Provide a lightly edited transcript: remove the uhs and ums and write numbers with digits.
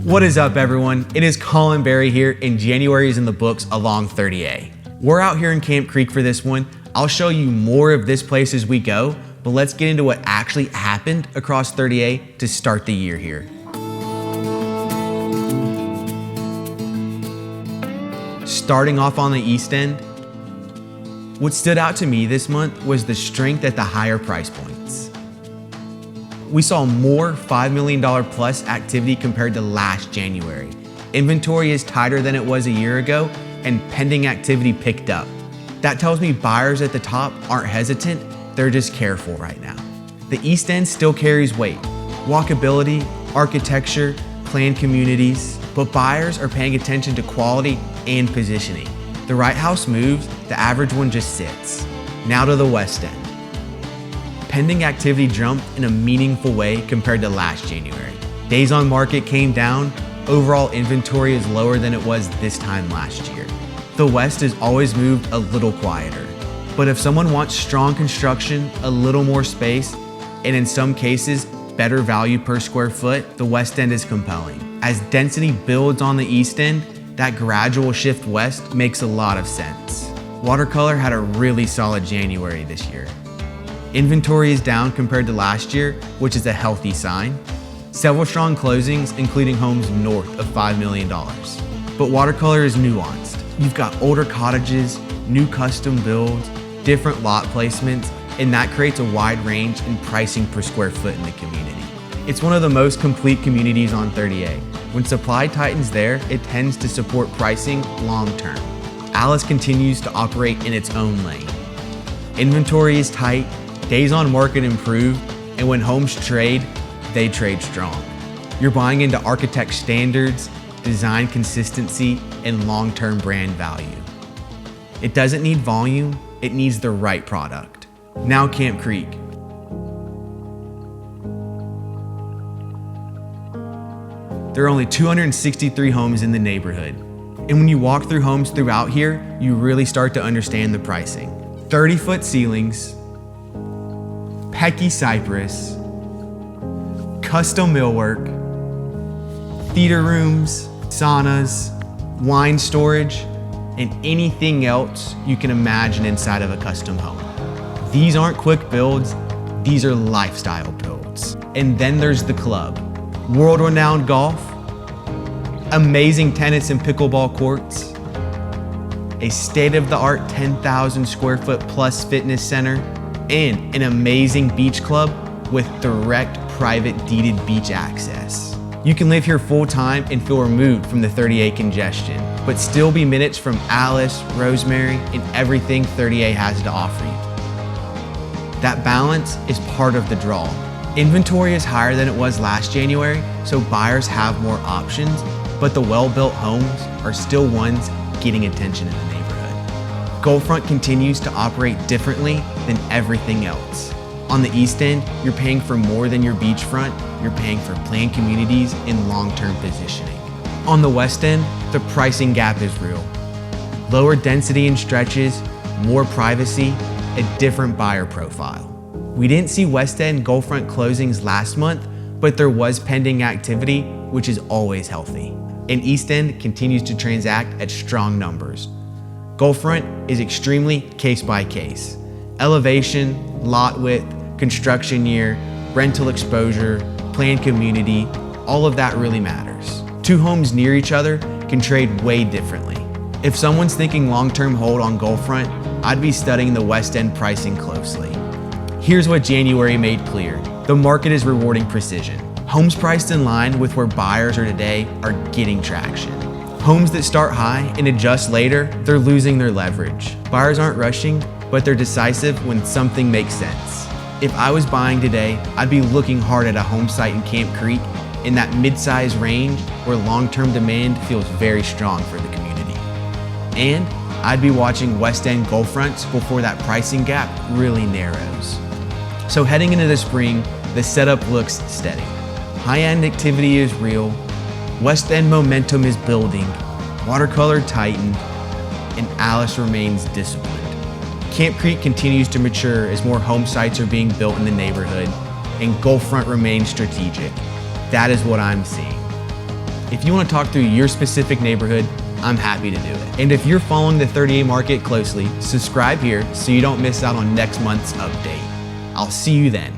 What is up, everyone? It is Colin Berry here, and January is in the books along 30A. We're out here in Camp Creek for this one. I'll show you more of this place as we go, but let's get into what actually happened across 30A to start the year here. Starting off on the east end, what stood out to me this month was the strength at the higher price points. We saw more $5 million plus activity compared to last January. Inventory is tighter than it was a year ago, and pending activity picked up. That tells me buyers at the top aren't hesitant, they're just careful right now. The East End still carries weight. Walkability, architecture, planned communities, but buyers are paying attention to quality and positioning. The right house moves, the average one just sits. Now to the West End. Pending activity jumped in a meaningful way compared to last January. Days on market came down. Overall inventory is lower than it was this time last year. The West has always moved a little quieter. But if someone wants strong construction, a little more space, and in some cases, better value per square foot, the West End is compelling. As density builds on the East End, that gradual shift west makes a lot of sense. WaterColor had a really solid January this year. Inventory is down compared to last year, which is a healthy sign. Several strong closings, including homes north of $5 million. But WaterColor is nuanced. You've got older cottages, new custom builds, different lot placements, and that creates a wide range in pricing per square foot in the community. It's one of the most complete communities on 30A. When supply tightens there, it tends to support pricing long term. Alys continues to operate in its own lane. Inventory is tight, days on market improve, and when homes trade, they trade strong. You're buying into architect standards, design consistency, and long-term brand value. It doesn't need volume, it needs the right product. Now Camp Creek. There are only 263 homes in the neighborhood. And when you walk through homes throughout here, you really start to understand the pricing. 30-foot ceilings, Pecky cypress, custom millwork, theater rooms, saunas, wine storage, and anything else you can imagine inside of a custom home. These aren't quick builds, these are lifestyle builds. And then there's the club. World-renowned golf, amazing tennis and pickleball courts, a state-of-the-art 10,000 square foot plus fitness center, and an amazing beach club with direct private deeded beach access. You can live here full-time and feel removed from the 30A congestion, but still be minutes from Alys, Rosemary, and everything 30A has to offer you. That balance is part of the draw. Inventory is higher than it was last January, so buyers have more options, but the well-built homes are still ones getting attention in the neighborhood. Gulfront continues to operate differently than everything else. On the East End, you're paying for more than your beachfront, you're paying for planned communities and long-term positioning. On the West End, the pricing gap is real. Lower density and stretches, more privacy, a different buyer profile. We didn't see West End Gulfront closings last month, but there was pending activity, which is always healthy. And East End continues to transact at strong numbers. Gulfront is extremely case by case. Elevation, lot width, construction year, rental exposure, planned community, all of that really matters. Two homes near each other can trade way differently. If someone's thinking long-term hold on Gulfront, I'd be studying the West End pricing closely. Here's what January made clear. The market is rewarding precision. Homes priced in line with where buyers are today are getting traction. Homes that start high and adjust later, they're losing their leverage. Buyers aren't rushing, but they're decisive when something makes sense. If I was buying today, I'd be looking hard at a home site in Camp Creek in that mid-size range where long-term demand feels very strong for the community. And I'd be watching West End Gulfronts before that pricing gap really narrows. So heading into the spring, the setup looks steady. High-end activity is real, West End momentum is building, WaterColor tightened, and Alys remains disciplined. Camp Creek continues to mature as more home sites are being built in the neighborhood, and Gulfront remains strategic. That is what I'm seeing. If you want to talk through your specific neighborhood, I'm happy to do it. And if you're following the 30A market closely, subscribe here so you don't miss out on next month's update. I'll see you then.